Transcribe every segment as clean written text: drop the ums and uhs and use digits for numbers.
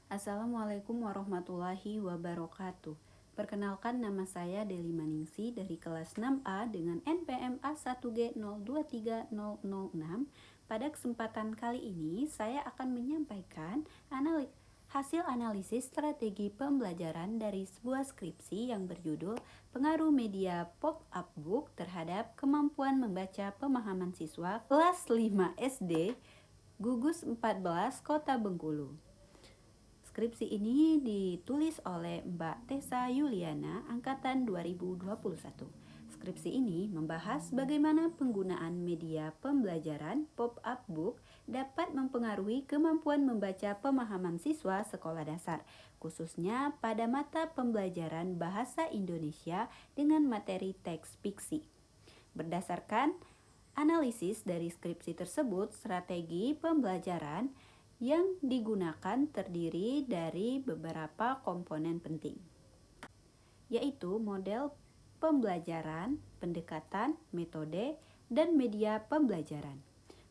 Assalamualaikum warahmatullahi wabarakatuh. Perkenalkan, nama saya Deli Maningsi dari kelas 6A dengan NPM A1G023006. Pada kesempatan kali ini saya akan menyampaikan hasil analisis strategi pembelajaran dari sebuah skripsi yang berjudul Pengaruh Media Pop-up Book terhadap Kemampuan Membaca Pemahaman Siswa Kelas 5 SD Gugus 14 Kota Bengkulu. Skripsi ini ditulis oleh Mbak Tessa Yuliana, angkatan 2021. Skripsi ini membahas bagaimana penggunaan media pembelajaran pop-up book dapat mempengaruhi kemampuan membaca pemahaman siswa sekolah dasar, khususnya pada mata pembelajaran bahasa Indonesia dengan materi teks fiksi. Berdasarkan analisis dari skripsi tersebut, strategi pembelajaran yang digunakan terdiri dari beberapa komponen penting, yaitu model pembelajaran, pendekatan, metode, dan media pembelajaran.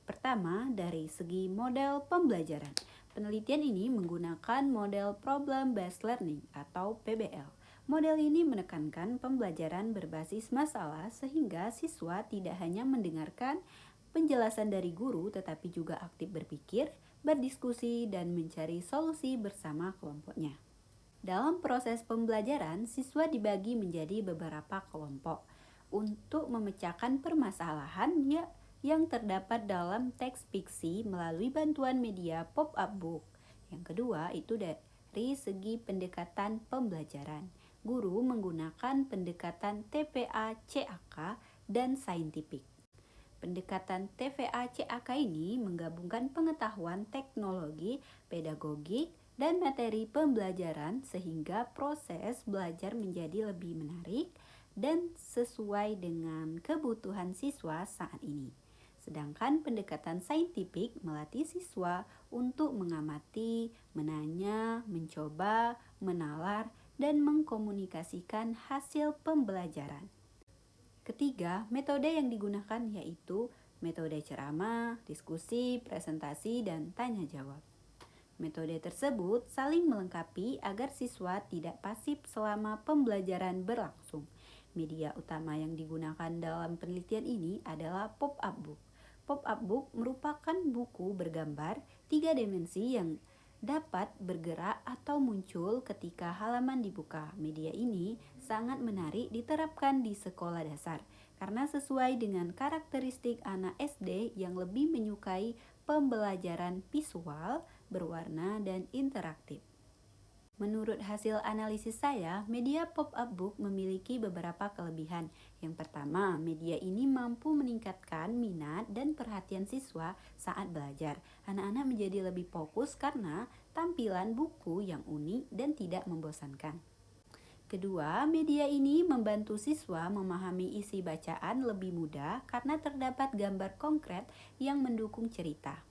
Pertama, dari segi model pembelajaran. Penelitian ini menggunakan model Problem Based Learning atau PBL. Model ini menekankan pembelajaran berbasis masalah sehingga siswa tidak hanya mendengarkan penjelasan dari guru tetapi juga aktif berpikir, berdiskusi, dan mencari solusi bersama kelompoknya. Dalam proses pembelajaran, siswa dibagi menjadi beberapa kelompok untuk memecahkan permasalahan yang terdapat dalam teks fiksi melalui bantuan media pop-up book. Yang kedua itu dari segi pendekatan pembelajaran. Guru menggunakan pendekatan TPA-CAK dan saintifik. Pendekatan TVA-CAK ini menggabungkan pengetahuan teknologi, pedagogik, dan materi pembelajaran sehingga proses belajar menjadi lebih menarik dan sesuai dengan kebutuhan siswa saat ini. Sedangkan pendekatan saintifik melatih siswa untuk mengamati, menanya, mencoba, menalar, dan mengkomunikasikan hasil pembelajaran. Ketiga, metode yang digunakan yaitu metode ceramah, diskusi, presentasi, dan tanya jawab. Metode tersebut saling melengkapi agar siswa tidak pasif selama pembelajaran berlangsung. Media utama yang digunakan dalam penelitian ini adalah pop-up book. Pop-up book merupakan buku bergambar 3 dimensi yang dapat bergerak atau muncul ketika halaman dibuka. Media ini sangat menarik diterapkan di sekolah dasar karena sesuai dengan karakteristik anak SD yang lebih menyukai pembelajaran visual, berwarna, dan interaktif. Menurut hasil analisis saya, media pop-up book memiliki beberapa kelebihan. Yang pertama, media ini mampu meningkatkan minat dan perhatian siswa saat belajar. Anak-anak menjadi lebih fokus karena tampilan buku yang unik dan tidak membosankan. Kedua, media ini membantu siswa memahami isi bacaan lebih mudah karena terdapat gambar konkret yang mendukung cerita.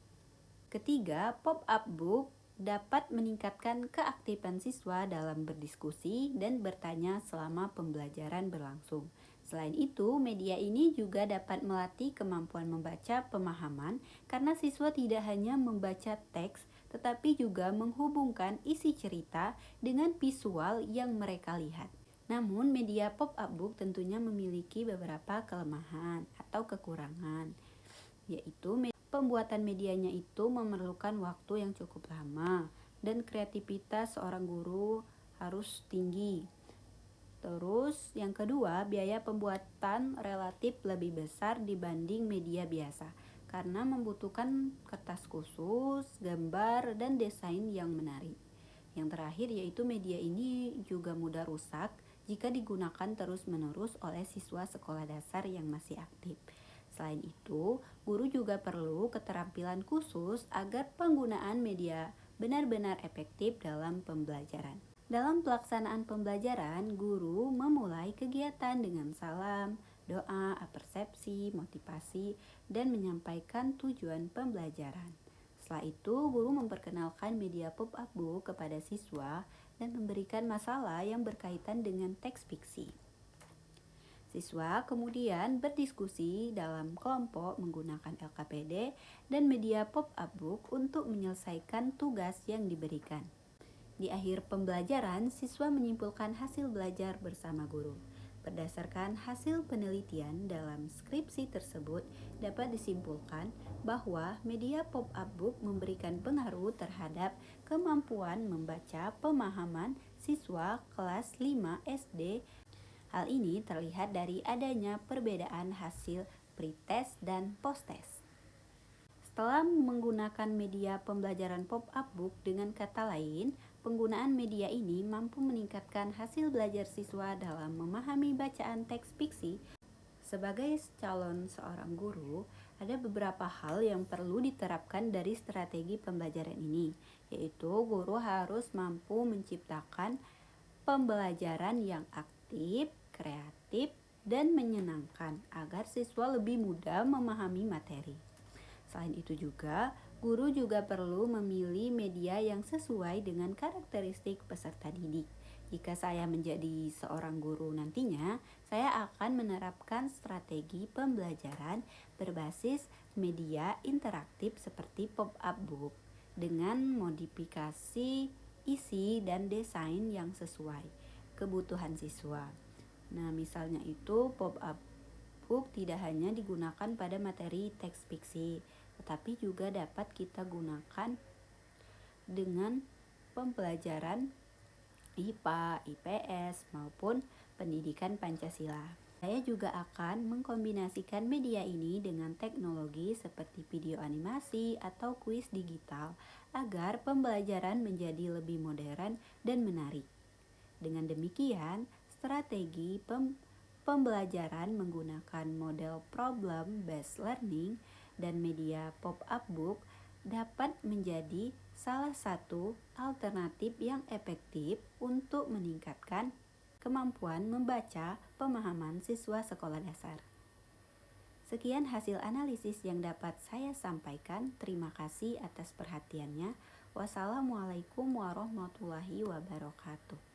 Ketiga, pop-up book dapat meningkatkan keaktifan siswa dalam berdiskusi dan bertanya selama pembelajaran berlangsung. Selain itu, media ini juga dapat melatih kemampuan membaca pemahaman karena siswa tidak hanya membaca teks tetapi juga menghubungkan isi cerita dengan visual yang mereka lihat. Namun, media pop-up book tentunya memiliki beberapa kelemahan atau kekurangan, yaitu pembuatan medianya itu memerlukan waktu yang cukup lama dan kreativitas seorang guru harus tinggi. Terus yang kedua, biaya pembuatan relatif lebih besar dibanding media biasa karena membutuhkan kertas khusus, gambar, dan desain yang menarik. Yang terakhir yaitu media ini juga mudah rusak jika digunakan terus-menerus oleh siswa sekolah dasar yang masih aktif. Selain itu, guru juga perlu keterampilan khusus agar penggunaan media benar-benar efektif dalam pembelajaran. Dalam pelaksanaan pembelajaran, guru memulai kegiatan dengan salam, doa, persepsi, motivasi, dan menyampaikan tujuan pembelajaran. Setelah itu, guru memperkenalkan media pop-up book kepada siswa dan memberikan masalah yang berkaitan dengan teks fiksi. Siswa kemudian berdiskusi dalam kelompok menggunakan LKPD dan media pop-up book untuk menyelesaikan tugas yang diberikan. Di akhir pembelajaran, siswa menyimpulkan hasil belajar bersama guru. Berdasarkan hasil penelitian dalam skripsi tersebut, dapat disimpulkan bahwa media pop-up book memberikan pengaruh terhadap kemampuan membaca pemahaman siswa kelas 5 SD. Hal ini terlihat dari adanya perbedaan hasil pretest dan posttest. Setelah menggunakan media pembelajaran pop-up book, dengan kata lain, penggunaan media ini mampu meningkatkan hasil belajar siswa dalam memahami bacaan teks fiksi. Sebagai calon seorang guru, ada beberapa hal yang perlu diterapkan dari strategi pembelajaran ini, yaitu guru harus mampu menciptakan pembelajaran yang aktif, kreatif, dan menyenangkan agar siswa lebih mudah memahami materi. Selain itu juga, guru juga perlu memilih media yang sesuai dengan karakteristik peserta didik. Jika saya menjadi seorang guru nantinya, saya akan menerapkan strategi pembelajaran berbasis media interaktif seperti pop-up book dengan modifikasi isi dan desain yang sesuai kebutuhan siswa. Nah, misalnya itu pop-up book tidak hanya digunakan pada materi teks fiksi, tetapi juga dapat kita gunakan dengan pembelajaran IPA, IPS, maupun pendidikan Pancasila. Saya juga akan mengkombinasikan media ini dengan teknologi seperti video animasi atau kuis digital agar pembelajaran menjadi lebih modern dan menarik. Dengan demikian, strategi pembelajaran menggunakan model problem-based learning dan media pop-up book dapat menjadi salah satu alternatif yang efektif untuk meningkatkan kemampuan membaca pemahaman siswa sekolah dasar. Sekian hasil analisis yang dapat saya sampaikan. Terima kasih atas perhatiannya. Wassalamualaikum warahmatullahi wabarakatuh.